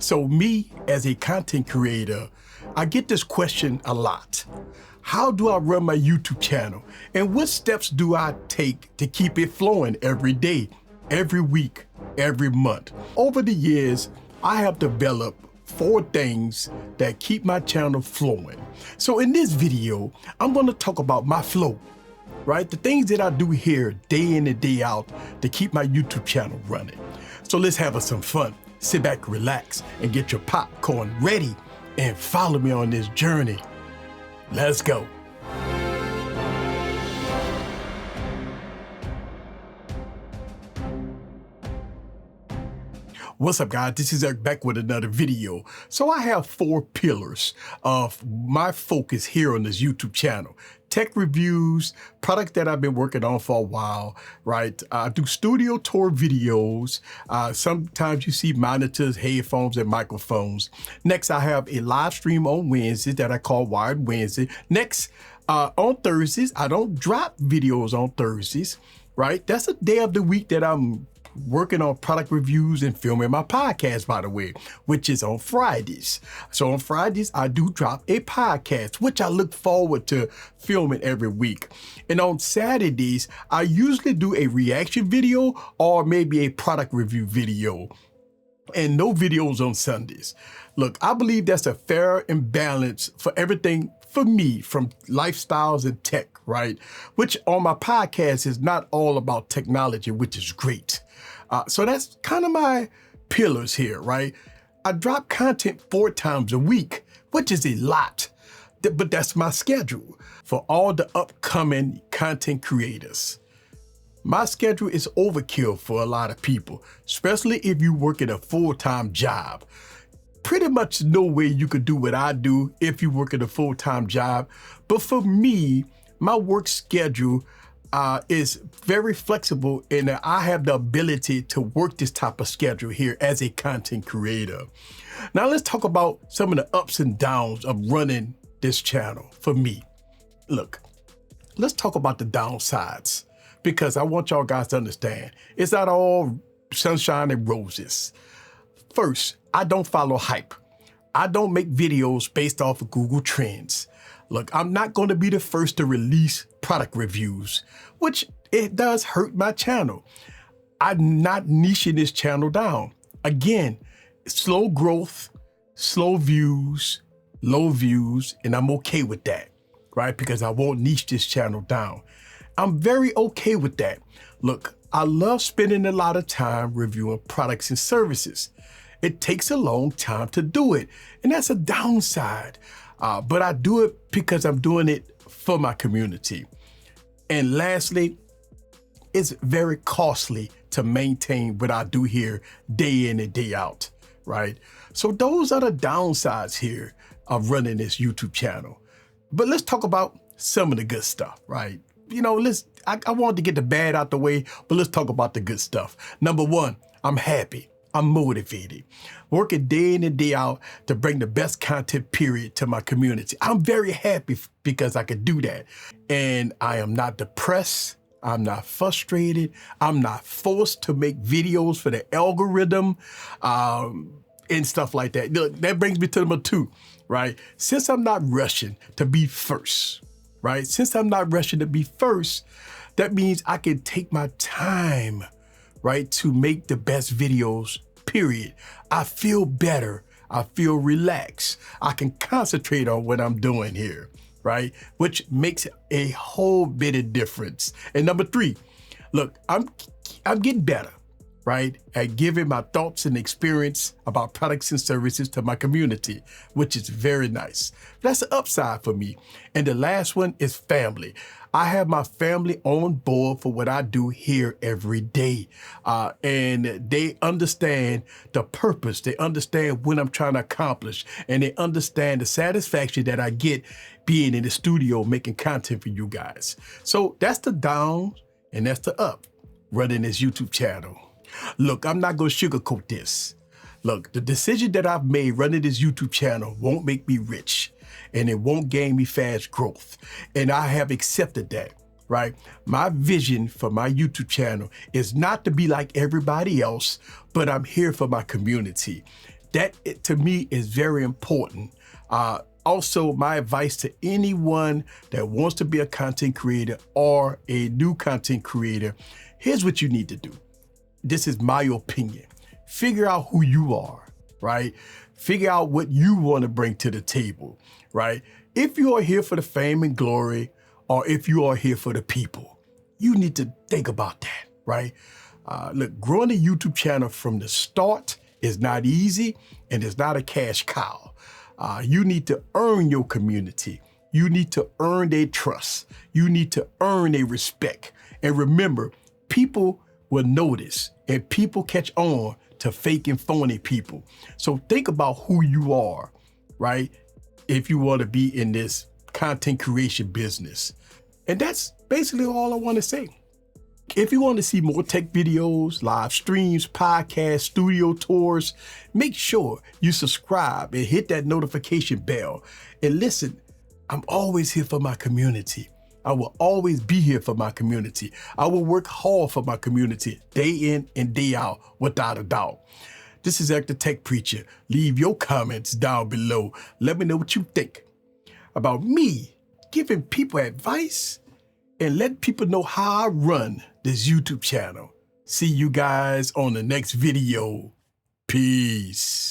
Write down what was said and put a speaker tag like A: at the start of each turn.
A: So me as a content creator, I get this question a lot. How do I run my YouTube channel? And what steps do I take to keep it flowing every day, every week, every month? Over the years, I have developed 4 things that keep my channel flowing. So in this video, I'm gonna talk about my flow, right? The things that I do here day in and day out to keep my YouTube channel running. So let's have some fun. Sit back, relax, and get your popcorn ready and follow me on this journey. Let's go. What's up, guys? This is Eric back with another video. So I have 4 pillars of my focus here on this YouTube channel. Tech reviews, products that I've been working on for a while, right? I do studio tour videos. Sometimes you see monitors, headphones, and microphones. Next, I have a live stream on Wednesdays that I call Wired Wednesday. Next, on Thursdays, I don't drop videos on Thursdays, right? That's a day of the week that I'm working on product reviews and filming my podcast, by the way, which is on Fridays. So on Fridays, I do drop a podcast, which I look forward to filming every week. And on Saturdays, I usually do a reaction video or maybe a product review video, and no videos on Sundays. Look, I believe that's a fair imbalance for everything for me, from lifestyles and tech, right? Which on my podcast is not all about technology, which is great. So that's kind of my pillars here, right? I drop content 4 times a week, which is a lot, but that's my schedule for all the upcoming content creators. My schedule is overkill for a lot of people, especially if you work in a full-time job. Pretty much no way you could do what I do if you work in a full-time job. But for me, my work schedule is very flexible, and I have the ability to work this type of schedule here as a content creator. Now let's talk about some of the ups and downs of running this channel for me. Look, let's talk about the downsides, because I want y'all guys to understand it's not all sunshine and roses. First, I don't follow hype. I don't make videos based off of Google Trends. Look, I'm not going to be the first to release product reviews, which it does hurt my channel. I'm not niching this channel down. Again, slow growth, slow views, low views, and I'm okay with that, right? Because I won't niche this channel down. I'm very okay with that. Look, I love spending a lot of time reviewing products and services. It takes a long time to do it, and that's a downside. But I do it because I'm doing it for my community. And lastly, it's very costly to maintain what I do here day in and day out, right? So those are the downsides here of running this YouTube channel. But let's talk about some of the good stuff, right? You know, I wanted to get the bad out the way, but let's talk about the good stuff. Number 1, I'm happy. I'm motivated, working day in and day out to bring the best content period to my community. I'm very happy because I can do that. And I am not depressed. I'm not frustrated. I'm not forced to make videos for the algorithm and stuff like that. Look, that brings me to number 2, right? Since I'm not rushing to be first, right? Since I'm not rushing to be first, that means I can take my time, right, to make the best videos, period. I feel better. I feel relaxed. I can concentrate on what I'm doing here, right? Which makes a whole bit of difference. And number 3, look, I'm getting better, right, at giving my thoughts and experience about products and services to my community, which is very nice. That's the upside for me. And the last one is family. I have my family on board for what I do here every day. And they understand the purpose. They understand what I'm trying to accomplish. And they understand the satisfaction that I get being in the studio making content for you guys. So that's the down and that's the up running this YouTube channel. Look, I'm not going to sugarcoat this. Look, the decision that I've made running this YouTube channel won't make me rich, and it won't gain me fast growth. And I have accepted that, right? My vision for my YouTube channel is not to be like everybody else, but I'm here for my community. To me is very important. Also, my advice to anyone that wants to be a content creator or a new content creator, here's what you need to do. This is my opinion. Figure out who you are, right? Figure out what you want to bring to the table, right? If you are here for the fame and glory, or if you are here for the people, you need to think about that, right? Look, growing a YouTube channel from the start is not easy, and it's not a cash cow. You need to earn your community. You need to earn their trust. You need to earn their respect. And remember, people will notice, and people catch on to fake and phony people. So think about who you are, right? If you want to be in this content creation business. And that's basically all I want to say. If you want to see more tech videos, live streams, podcasts, studio tours, make sure you subscribe and hit that notification bell. And listen, I'm always here for my community. I will always be here for my community. I will work hard for my community day in and day out, without a doubt. This is Eric the Tech Preacher. Leave your comments down below. Let me know what you think about me giving people advice and let people know how I run this YouTube channel. See you guys on the next video. Peace.